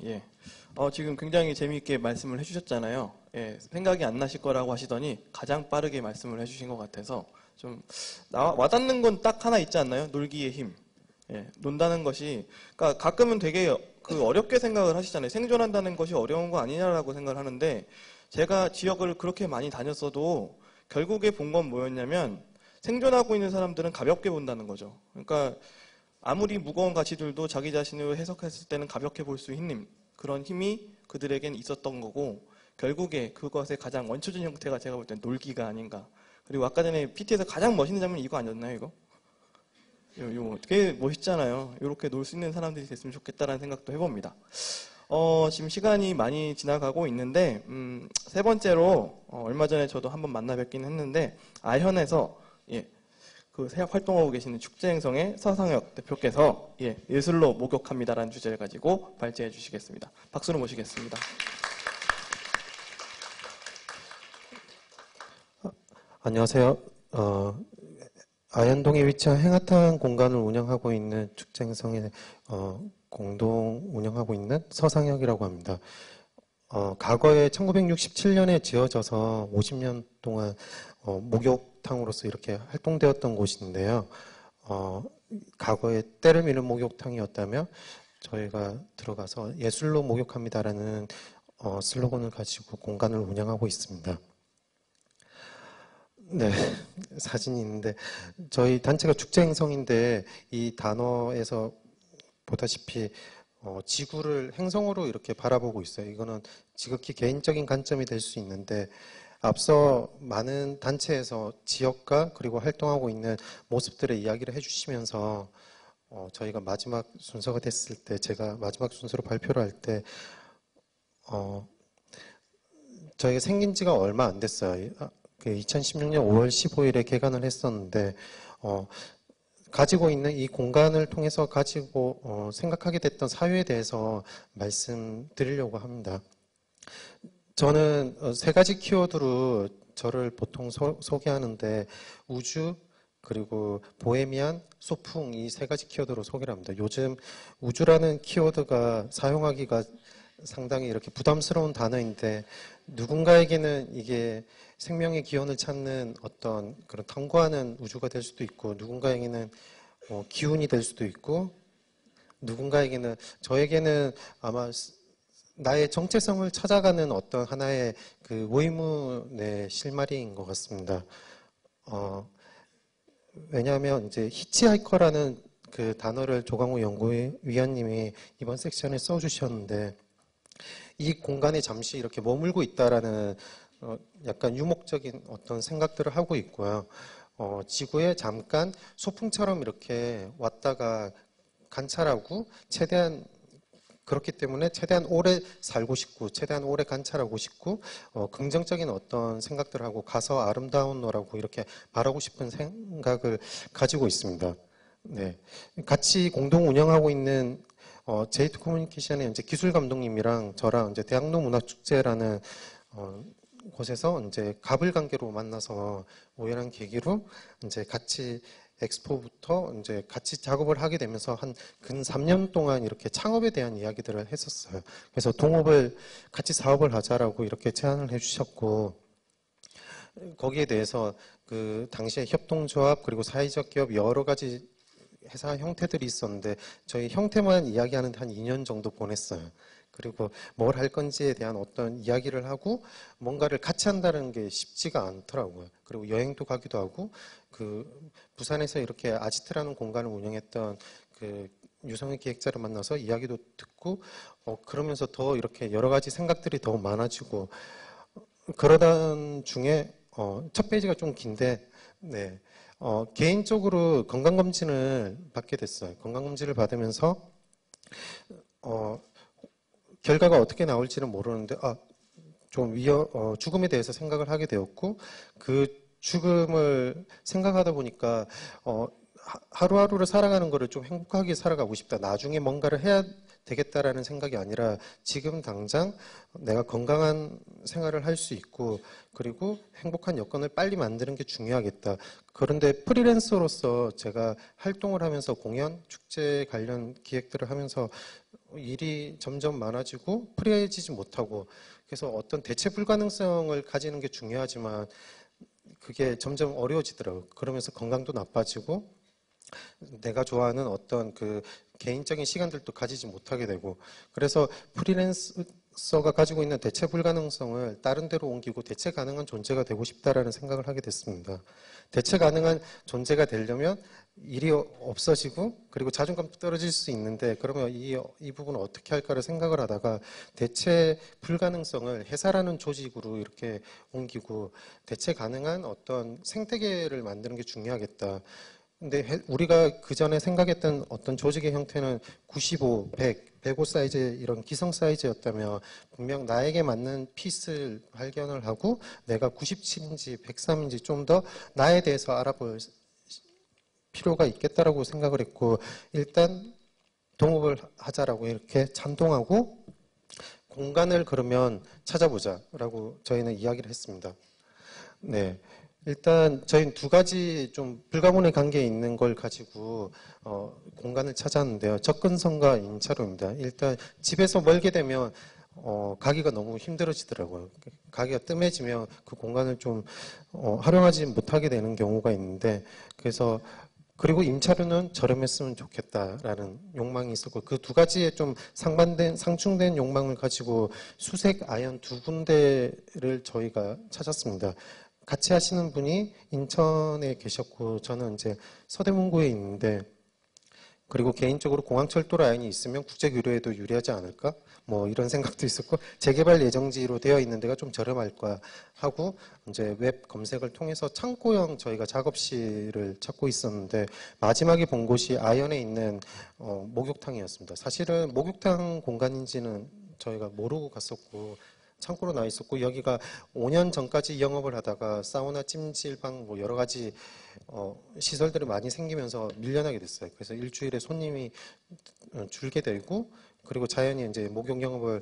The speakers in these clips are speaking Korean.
예. 지금 굉장히 재미있게 말씀을 해주셨잖아요. 예, 생각이 안 나실 거라고 하시더니 가장 빠르게 말씀을 해주신 것 같아서 좀 와닿는 건 딱 하나 있지 않나요? 놀기의 힘. 예, 논다는 것이, 그러니까 가끔은 되게 어렵게 생각을 하시잖아요. 생존한다는 것이 어려운 거 아니냐라고 생각을 하는데, 제가 지역을 그렇게 많이 다녔어도 결국에 본 건 뭐였냐면, 생존하고 있는 사람들은 가볍게 본다는 거죠. 그러니까 아무리 무거운 가치들도 자기 자신을 해석했을 때는 가볍게 볼 수 있는 그런 힘이 그들에겐 있었던 거고, 결국에 그것의 가장 원초적인 형태가 제가 볼 땐 놀기가 아닌가. 그리고 아까 전에 PT에서 가장 멋있는 장면이 이거 아니었나요, 이거? 이거 되게 멋있잖아요. 이렇게 놀 수 있는 사람들이 됐으면 좋겠다라는 생각도 해봅니다. 지금 시간이 많이 지나가고 있는데, 세 번째로, 얼마 전에 저도 한번 만나 뵙긴 했는데, 아현에서, 예, 활동하고 계시는 축제행성의 서상혁 대표께서, 예, 예술로 목욕합니다라는 주제를 가지고 발제해 주시겠습니다. 박수로 모시겠습니다. 안녕하세요. 아현동에 위치한 행하탄 공간을 운영하고 있는 축제행성의 공동 운영하고 있는 서상혁이라고 합니다. 과거에 1967년에 지어져서 50년 동안 목욕탕으로서 이렇게 활동되었던 곳인데요. 과거에 때를 미는 목욕탕이었다며 저희가 들어가서 예술로 목욕합니다라는 슬로건을 가지고 공간을 운영하고 있습니다. 네, 사진이 있는데 저희 단체가 축제행성인데 이 단어에서 보다시피 지구를 행성으로 이렇게 바라보고 있어요. 이거는 지극히 개인적인 관점이 될 수 있는데 앞서 많은 단체에서 지역과 그리고 활동하고 있는 모습들의 이야기를 해주시면서 저희가 마지막 순서가 됐을 때 제가 마지막 순서로 발표를 할 때 저희가 생긴 지가 얼마 안 됐어요. 2016년 5월 15일에 개관을 했었는데 가지고 있는 이 공간을 통해서 가지고 생각하게 됐던 사유에 대해서 말씀드리려고 합니다. 저는 세 가지 키워드로 저를 보통 소개하는데 우주, 그리고 보헤미안, 소풍 이 세 가지 키워드로 소개를 합니다. 요즘 우주라는 키워드가 사용하기가 상당히 이렇게 부담스러운 단어인데 누군가에게는 이게 생명의 기원을 찾는 어떤 그런 탐구하는 우주가 될 수도 있고 누군가에게는 기운이 될 수도 있고 누군가에게는 저에게는 아마 나의 정체성을 찾아가는 어떤 하나의 그 의문의 실마리인 것 같습니다. 왜냐하면 이제 히치하이커라는 그 단어를 조광우 연구위원님이 이번 섹션에 써주셨는데 이 공간에 잠시 이렇게 머물고 있다라는 약간 유목적인 어떤 생각들을 하고 있고요. 지구에 잠깐 소풍처럼 이렇게 왔다가 관찰하고 최대한 그렇기 때문에 최대한 오래 살고 싶고 최대한 오래 관찰하고 싶고 긍정적인 어떤 생각들을 하고 가서 아름다운 노라고 이렇게 말하고 싶은 생각을 가지고 있습니다. 네, 같이 공동 운영하고 있는 제이트 커뮤니케이션의 이제 기술 감독님이랑 저랑 이제 대학로 문화축제라는 곳에서 이제 갑을 관계로 만나서 우연한 계기로 이제 같이 엑스포부터 이제 같이 작업을 하게 되면서 한 근 3년 동안 이렇게 창업에 대한 이야기들을 했었어요. 그래서 동업을 같이 사업을 하자라고 이렇게 제안을 해주셨고 거기에 대해서 그 당시에 협동조합 그리고 사회적 기업 여러 가지 회사 형태들이 있었는데 저희 형태만 이야기하는데 한 2년 정도 보냈어요. 그리고 뭘 할 건지에 대한 어떤 이야기를 하고 뭔가를 같이 한다는 게 쉽지가 않더라고요. 그리고 여행도 가기도 하고 그 부산에서 이렇게 아지트라는 공간을 운영했던 그 유성의 기획자를 만나서 이야기도 듣고 그러면서 더 이렇게 여러 가지 생각들이 더 많아지고 그러던 중에 첫 페이지가 좀 긴데 네. 개인적으로 건강검진을 받게 됐어요. 건강검진을 받으면서 결과가 어떻게 나올지는 모르는데 좀 죽음에 대해서 생각을 하게 되었고 그 죽음을 생각하다 보니까 하루하루를 살아가는 거를 좀 행복하게 살아가고 싶다. 나중에 뭔가를 해야 되겠다라는 생각이 아니라 지금 당장 내가 건강한 생활을 할 수 있고 그리고 행복한 여건을 빨리 만드는 게 중요하겠다. 그런데 프리랜서로서 제가 활동을 하면서 공연, 축제 관련 기획들을 하면서 일이 점점 많아지고 프리해지지 못하고 그래서 어떤 대체 불가능성을 가지는 게 중요하지만 그게 점점 어려워지더라고요. 그러면서 건강도 나빠지고 내가 좋아하는 어떤 그 개인적인 시간들도 가지지 못하게 되고 그래서 프리랜서가 가지고 있는 대체 불가능성을 다른 데로 옮기고 대체 가능한 존재가 되고 싶다라는 생각을 하게 됐습니다. 대체 가능한 존재가 되려면 일이 없어지고 그리고 자존감도 떨어질 수 있는데 그러면 이 부분을 어떻게 할까를 생각을 하다가 대체 불가능성을 회사라는 조직으로 이렇게 옮기고 대체 가능한 어떤 생태계를 만드는 게 중요하겠다. 근데 우리가 그 전에 생각했던 어떤 조직의 형태는 95, 100, 105 사이즈 이런 기성 사이즈였다면 분명 나에게 맞는 핏을 발견을 하고 내가 97인지 103인지 좀 더 나에 대해서 알아볼 필요가 있겠다라고 생각을 했고 일단 동업을 하자라고 이렇게 찬동하고 공간을 그러면 찾아보자라고 저희는 이야기를 했습니다. 네. 일단 저희는 두 가지 좀 불가분의 관계에 있는 걸 가지고 공간을 찾았는데요. 접근성과 임차료입니다. 일단 집에서 멀게 되면 가기가 너무 힘들어지더라고요. 가기가 뜸해지면 그 공간을 좀 활용하지 못하게 되는 경우가 있는데 그래서 그리고 임차료는 저렴했으면 좋겠다라는 욕망이 있었고 그 두 가지에 좀 상충된 욕망을 가지고 수색 아현 두 군데를 저희가 찾았습니다. 같이 하시는 분이 인천에 계셨고 저는 이제 서대문구에 있는데 그리고 개인적으로 공항철도 라인이 있으면 국제교류에도 유리하지 않을까? 뭐 이런 생각도 있었고 재개발 예정지로 되어 있는 데가 좀 저렴할까 하고 이제 웹 검색을 통해서 창고형 저희가 작업실을 찾고 있었는데 마지막에 본 곳이 아현에 있는 목욕탕이었습니다. 사실은 목욕탕 공간인지는 저희가 모르고 갔었고 창고로 나 있었고 여기가 5년 전까지 영업을 하다가 사우나, 찜질방 뭐 여러 가지 시설들이 많이 생기면서 밀려나게 됐어요. 그래서 일주일에 손님이 줄게 되고 그리고 자연히 이제 목욕 영업을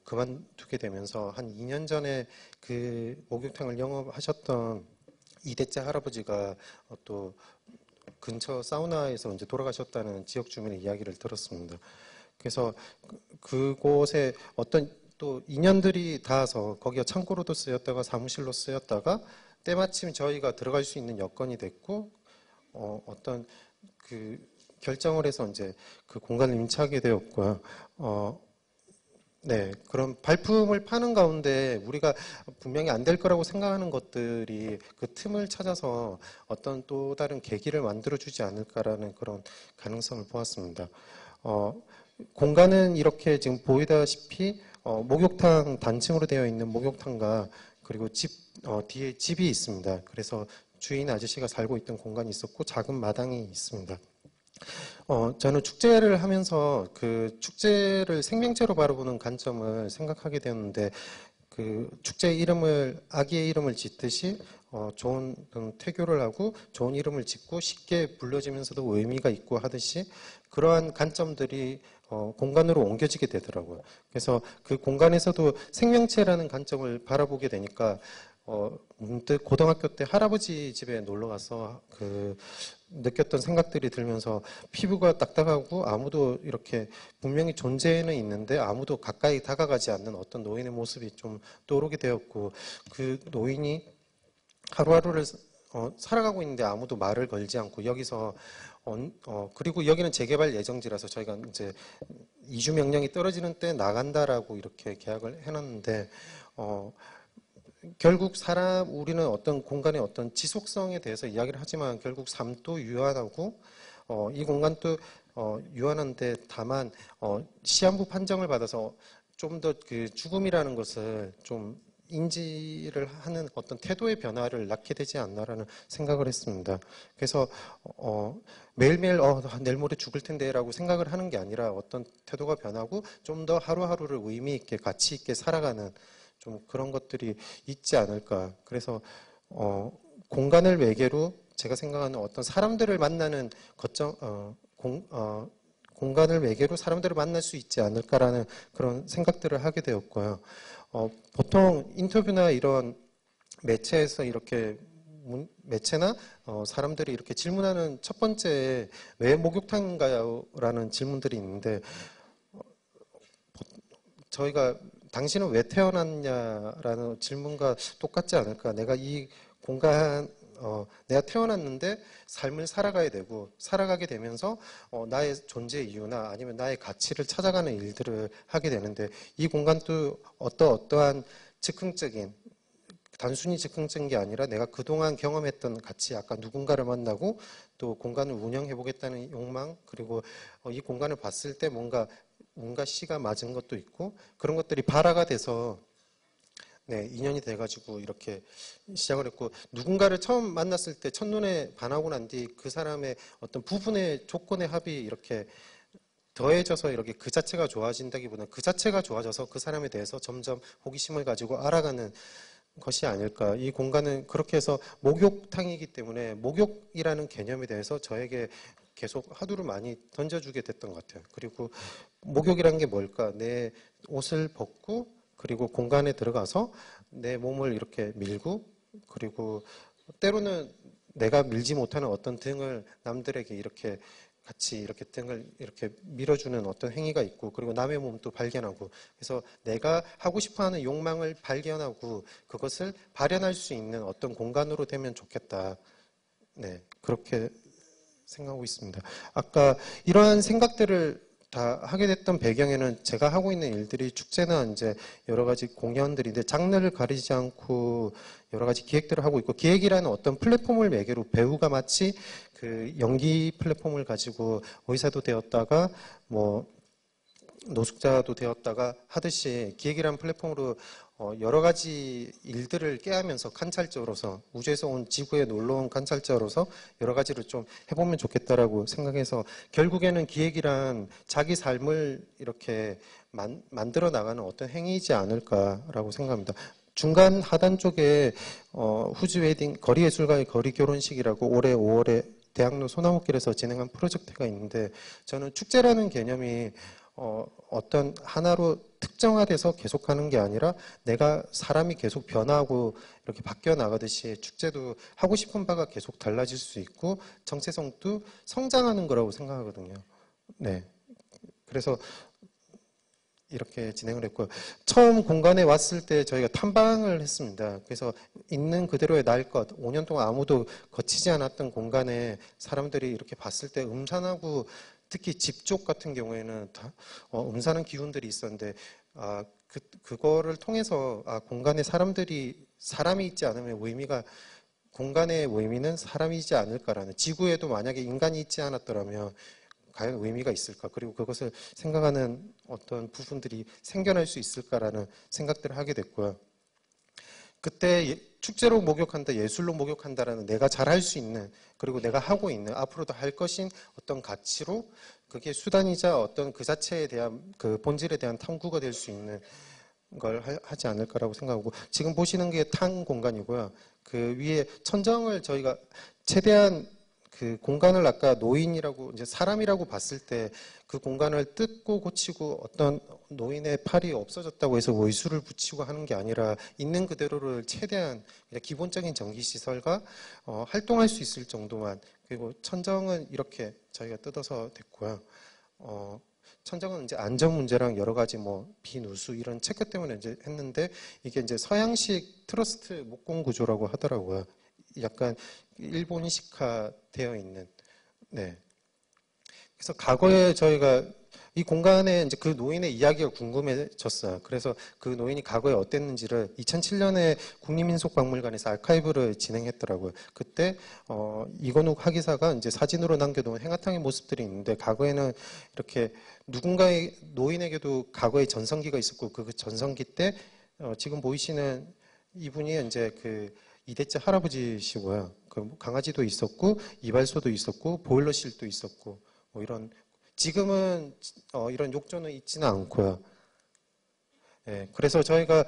그만두게 되면서 한 2년 전에 그 목욕탕을 영업하셨던 이대째 할아버지가 또 근처 사우나에서 이제 돌아가셨다는 지역 주민의 이야기를 들었습니다. 그래서 그곳에 어떤 또 인연들이 닿아서 거기가 창고로도 쓰였다가 사무실로 쓰였다가 때마침 저희가 들어갈 수 있는 여건이 됐고 어떤 그 결정을 해서 이제 그 공간을 임차하게 되었고요. 네, 그런 발품을 파는 가운데 우리가 분명히 안 될 거라고 생각하는 것들이 그 틈을 찾아서 어떤 또 다른 계기를 만들어주지 않을까라는 그런 가능성을 보았습니다. 공간은 이렇게 지금 보이다시피 목욕탕 단층으로 되어 있는 목욕탕과 그리고 뒤에 집이 있습니다. 그래서 주인 아저씨가 살고 있던 공간이 있었고 작은 마당이 있습니다. 저는 축제를 하면서 그 축제를 생명체로 바라보는 관점을 생각하게 되었는데 그 축제 이름을 아기의 이름을 짓듯이 좋은 태교를 하고 좋은 이름을 짓고 쉽게 불려지면서도 의미가 있고 하듯이 그러한 관점들이 공간으로 옮겨지게 되더라고요. 그래서 그 공간에서도 생명체라는 관점을 바라보게 되니까 문득 고등학교 때 할아버지 집에 놀러 가서 그 느꼈던 생각들이 들면서 피부가 딱딱하고 아무도 이렇게 분명히 존재는 있는데 아무도 가까이 다가가지 않는 어떤 노인의 모습이 좀 떠오르게 되었고 그 노인이 하루하루를 살아가고 있는데 아무도 말을 걸지 않고 여기서 그리고 여기는 재개발 예정지라서 저희가 이제 이주 명령이 떨어지는 때 나간다라고 이렇게 계약을 해놨는데 결국 우리는 어떤 공간의 어떤 지속성에 대해서 이야기를 하지만 결국 삶도 유한하고 이 공간도 유한한데 다만 시한부 판정을 받아서 좀 더 그 죽음이라는 것을 좀 인지를 하는 어떤 태도의 변화를 낳게 되지 않나라는 생각을 했습니다. 그래서 매일매일 내일 모레 죽을 텐데라고 생각을 하는 게 아니라 어떤 태도가 변하고 좀 더 하루하루를 의미 있게 가치 있게 살아가는 좀 그런 것들이 있지 않을까. 그래서 공간을 매개로 제가 생각하는 어떤 사람들을 만나는 공간을 매개로 사람들을 만날 수 있지 않을까라는 그런 생각들을 하게 되었고요. 보통 인터뷰나 이런 매체에서 이렇게 매체나 사람들이 이렇게 질문하는 첫 번째 왜 목욕탕인가요? 라는 질문들이 있는데 저희가 당신은 왜 태어났냐라는 질문과 똑같지 않을까. 내가 이 공간 내가 태어났는데 삶을 살아가야 되고 살아가게 되면서 나의 존재 이유나 아니면 나의 가치를 찾아가는 일들을 하게 되는데 이 공간도 어떠한 즉흥적인 단순히 즉흥적인 게 아니라 내가 그동안 경험했던 가치, 아까 누군가를 만나고 또 공간을 운영해 보겠다는 욕망, 그리고 이 공간을 봤을 때 뭔가 씨가 맞은 것도 있고 그런 것들이 발화가 돼서 네, 인연이 돼가지고 이렇게 시작을 했고 누군가를 처음 만났을 때 첫눈에 반하고 난 뒤 그 사람의 어떤 부분의 조건의 합이 이렇게 더해져서 이렇게 그 자체가 좋아진다기보다는 그 자체가 좋아져서 그 사람에 대해서 점점 호기심을 가지고 알아가는 것이 아닐까. 이 공간은 그렇게 해서 목욕탕이기 때문에 목욕이라는 개념에 대해서 저에게 계속 하두를 많이 던져주게 됐던 것 같아요. 그리고 목욕이라는 게 뭘까? 내 옷을 벗고 그리고 공간에 들어가서 내 몸을 이렇게 밀고 그리고 때로는 내가 밀지 못하는 어떤 등을 남들에게 이렇게 같이 이렇게 등을 이렇게 밀어주는 어떤 행위가 있고 그리고 남의 몸도 발견하고 그래서 내가 하고 싶어하는 욕망을 발견하고 그것을 발현할 수 있는 어떤 공간으로 되면 좋겠다. 네, 그렇게 생각하고 있습니다. 아까 이러한 생각들을 다 하게 됐던 배경에는 제가 하고 있는 일들이 축제나 이제 여러 가지 공연들인데 장르를 가리지 않고 여러 가지 기획들을 하고 있고 기획이라는 어떤 플랫폼을 매개로 배우가 마치 그 연기 플랫폼을 가지고 의사도 되었다가 뭐 노숙자도 되었다가 하듯이 기획이라는 플랫폼으로 여러 가지 일들을 깨하면서 관찰자로서 우주에서 온 지구에 놀러 온 관찰자로서 여러 가지를 좀 해보면 좋겠다라고 생각해서 결국에는 기획이란 자기 삶을 이렇게 만들어 나가는 어떤 행위이지 않을까라고 생각합니다. 중간 하단 쪽에 후지 웨딩 거리 예술가의 거리 결혼식이라고 올해 5월에 대학로 소나무길에서 진행한 프로젝트가 있는데 저는 축제라는 개념이 어떤 하나로 특정화돼서 계속하는 게 아니라 내가 사람이 계속 변화하고 이렇게 바뀌어 나가듯이 축제도 하고 싶은 바가 계속 달라질 수 있고 정체성도 성장하는 거라고 생각하거든요. 네. 그래서 이렇게 진행을 했고요. 처음 공간에 왔을 때 저희가 탐방을 했습니다. 그래서 있는 그대로의 날 것, 5년 동안 아무도 거치지 않았던 공간에 사람들이 이렇게 봤을 때 음산하고 특히 집 쪽 같은 경우에는 다 음산한 기운들이 있었는데 그거를 통해서 공간에 사람이 있지 않으면 의미가 공간의 의미는 사람이지 않을까라는 지구에도 만약에 인간이 있지 않았더라면 과연 의미가 있을까? 그리고 그것을 생각하는 어떤 부분들이 생겨날 수 있을까라는 생각들을 하게 됐고요. 그때 축제로 목욕한다, 예술로 목욕한다라는 내가 잘할 수 있는 그리고 내가 하고 있는 앞으로도 할 것인 어떤 가치로 그게 수단이자 어떤 그 자체에 대한 그 본질에 대한 탐구가 될 수 있는 걸 하지 않을까라고 생각하고 지금 보시는 게 탕 공간이고요. 그 위에 천정을 저희가 최대한 그 공간을 아까 노인이라고 이제 사람이라고 봤을 때 그 공간을 뜯고 고치고 어떤 노인의 팔이 없어졌다고 해서 의술을 붙이고 하는 게 아니라 있는 그대로를 최대한 그냥 기본적인 전기 시설과 활동할 수 있을 정도만 그리고 천정은 이렇게 저희가 뜯어서 됐고요. 천정은 이제 안전 문제랑 여러 가지 뭐 비누수 이런 체크 때문에 이제 했는데 이게 이제 서양식 트러스트 목공 구조라고 하더라고요. 약간 일본식화 되어 있는. 네. 그래서 과거에 저희가 이 공간에 이제 그 노인의 이야기가 궁금해졌어요. 그래서 그 노인이 과거에 어땠는지를 2007년에 국립민속박물관에서 아카이브를 진행했더라고요. 그때 이건욱 학이사가 이제 사진으로 남겨놓은 행하탕의 모습들이 있는데 과거에는 이렇게 누군가의 노인에게도 과거의 전성기가 있었고 그 전성기 때 지금 보이시는 이분이 이제 그 이대째 할아버지시고요. 그 강아지도 있었고 이발소도 있었고 보일러실도 있었고 뭐 이런 지금은 이런 욕조는 있지는 않고요. 예, 그래서 저희가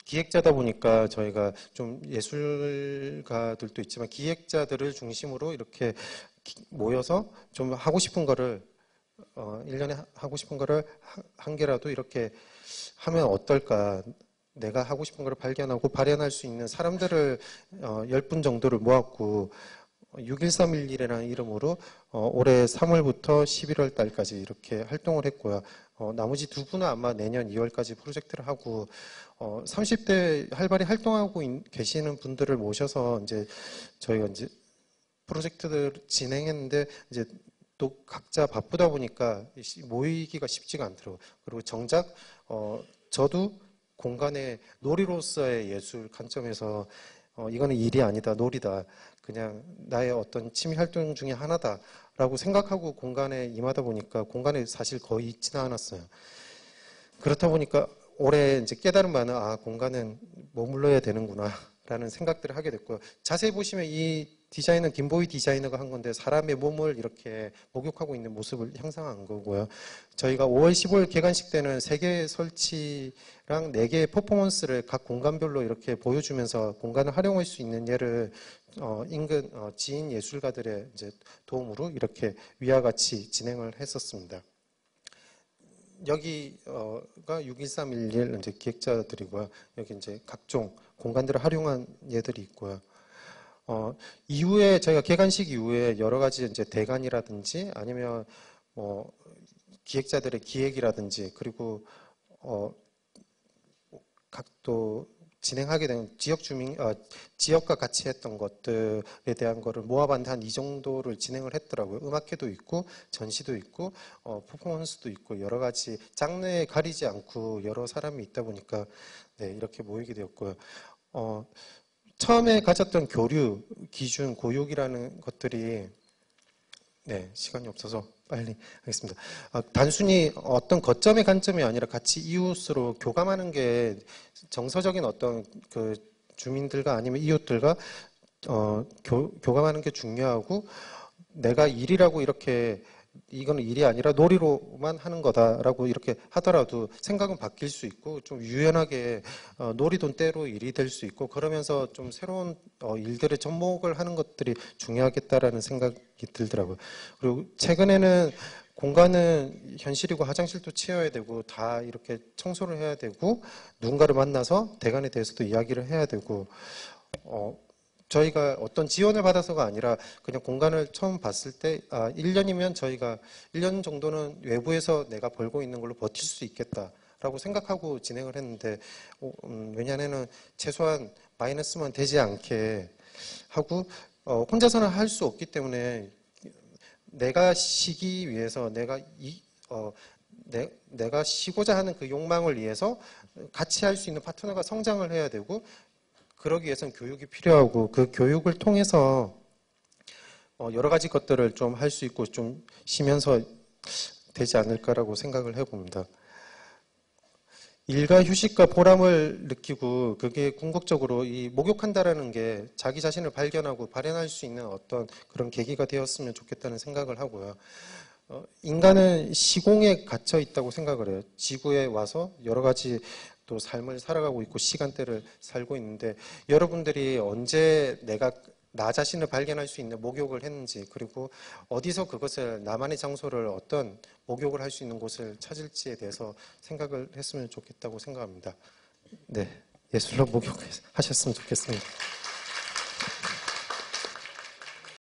기획자다 보니까 저희가 좀 예술가들도 있지만 기획자들을 중심으로 이렇게 모여서 좀 하고 싶은 거를 1년에 하고 싶은 거를 한 개라도 이렇게 하면 어떨까? 내가 하고 싶은 걸 발견하고 발현할 수 있는 사람들을 10분 정도를 모았고 61311이라는 이름으로 올해 3월부터 11월 달까지 이렇게 활동을 했고요. 나머지 두 분은 아마 내년 2월까지 프로젝트를 하고 30대 활발히 활동하고 계시는 분들을 모셔서 이제 저희가 이제 프로젝트들 진행했는데 이제 또 각자 바쁘다 보니까 모이기가 쉽지가 않더라고요. 그리고 정작 저도 공간의 놀이로서의 예술 관점에서 이거는 일이 아니다, 놀이다. 그냥 나의 어떤 취미 활동 중에 하나다라고 생각하고 공간에 임하다 보니까 공간에 사실 거의 있지는 않았어요. 그렇다 보니까 올해 이제 깨달은 바는 공간은 머물러야 되는구나라는 생각들을 하게 됐고요. 자세히 보시면 이 디자인은 김보희 디자이너가 한 건데 사람의 몸을 이렇게 목욕하고 있는 모습을 형상한 거고요. 저희가 5월 15일 개관식 때는 3개의 설치랑 4개의 퍼포먼스를 각 공간별로 이렇게 보여주면서 공간을 활용할 수 있는 예를 인근 지인 예술가들의 이제 도움으로 이렇게 위와 같이 진행을 했었습니다. 여기가 61311 이제 기획자들이고요. 여기 이제 각종 공간들을 활용한 예들이 있고요. 이후에 저희가 개관식 이후에 여러 가지 이제 대관이라든지 아니면 뭐 기획자들의 기획이라든지 그리고 각도 진행하게 된 지역과 같이 했던 것들에 대한 거를 모아봤는데 한 이 정도를 진행을 했더라고요. 음악회도 있고 전시도 있고 퍼포먼스도 있고 여러 가지 장르에 가리지 않고 여러 사람이 있다 보니까 네, 이렇게 모이게 되었고요. 처음에 가졌던 교류, 기준, 고육이라는 것들이 네, 시간이 없어서 빨리 하겠습니다. 단순히 어떤 거점의 관점이 아니라 같이 이웃으로 교감하는 게 정서적인 어떤 그 주민들과 아니면 이웃들과 교감하는 게 중요하고 내가 일이라고 이렇게 이거는 일이 아니라 놀이로만 하는 거다라고 이렇게 하더라도 생각은 바뀔 수 있고 좀 유연하게 놀이돈 때로 일이 될 수 있고 그러면서 좀 새로운 일들에 접목을 하는 것들이 중요하겠다라는 생각이 들더라고요. 그리고 최근에는 공간은 현실이고 화장실도 치워야 되고 다 이렇게 청소를 해야 되고 누군가를 만나서 대관에 대해서도 이야기를 해야 되고 저희가 어떤 지원을 받아서가 아니라 그냥 공간을 처음 봤을 때 1년이면 저희가 1년 정도는 외부에서 내가 벌고 있는 걸로 버틸 수 있겠다라고 생각하고 진행을 했는데 왜냐하면 최소한 마이너스만 되지 않게 하고 혼자서는 할 수 없기 때문에 내가 쉬기 위해서 내가 쉬고자 하는 그 욕망을 위해서 같이 할 수 있는 파트너가 성장을 해야 되고 그러기 위해서는 교육이 필요하고 그 교육을 통해서 여러 가지 것들을 좀 할 수 있고 좀 쉬면서 되지 않을까라고 생각을 해봅니다. 일과 휴식과 보람을 느끼고 그게 궁극적으로 이 목욕한다라는 게 자기 자신을 발견하고 발현할 수 있는 어떤 그런 계기가 되었으면 좋겠다는 생각을 하고요. 인간은 시공에 갇혀 있다고 생각을 해요. 지구에 와서 여러 가지 또 삶을 살아가고 있고 시간대를 살고 있는데 여러분들이 언제 내가 나 자신을 발견할 수 있는 목욕을 했는지 그리고 어디서 그것을 나만의 장소를 어떤 목욕을 할 수 있는 곳을 찾을지에 대해서 생각을 했으면 좋겠다고 생각합니다. 네, 예술로 목욕하셨으면 좋겠습니다.